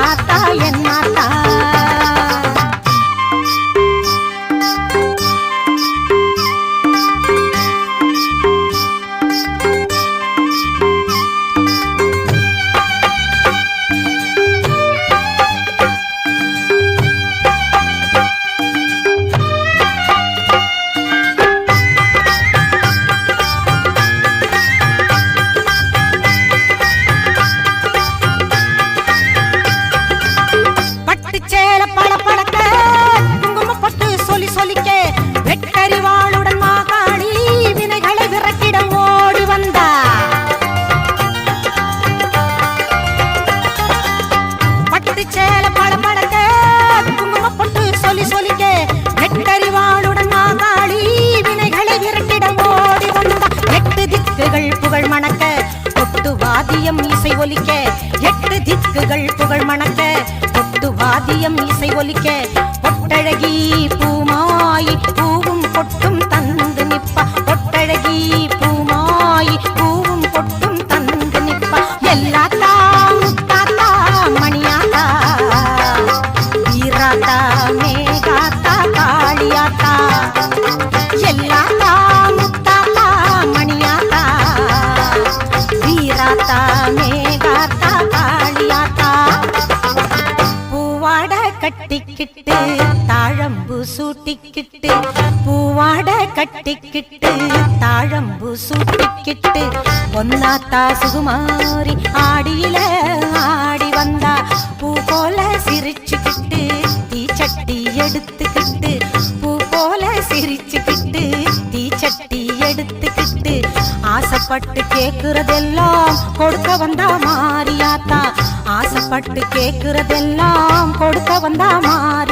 ஆத்தா என் ஆத்தா. புகழ் மணக்க கொட்டு வாதியம் இசை ஒலிக்க, 8 திக்குகள் புகழ் மணக்க கொட்டு வாதியம் இசை ஒலிக்க, பொட்டழகி பூமாயி பூவும் பொட்டும் தந்து நிப்பா, பொட்டழகி பூமாயி பூவும் பொட்டும் தந்து நிப்பா. எல்லாத்தா முத்தாத்தா மணியாத்தா வீராத்தா மேகாத்தா காளியாத்தா, எல்லாத்தா முத்தாத்தா மணியாத்தா வீராத்தா மேகாத்தா காளியாத்தா. பூவாட கட்டிக்கிட்டு தாழம்பு சூட்டிக்கிட்டு, பூவாட கட்டிக்கிட்டு தாழம்பு சூட்டிக்கிட்டு, பொன்னாத்தா சுகுமாரி ஆடியில ஆடி வந்தா, பூ போல சிரிச்சுக்கிட்டு தீச்சட்டி எடுத்துக்கிட்டு, பூ போல சிரிச்சுக்கிட்டு தீச்சட்டி எடுத்துக்கிட்டு, ஆசைப்பட்டு கேக்குறதெல்லாம் கொடுக்க வந்தா மாரியாத்தா, ஆசைப்பட்டு கேக்குறதெல்லாம் கொடுக்க வந்தா மாரி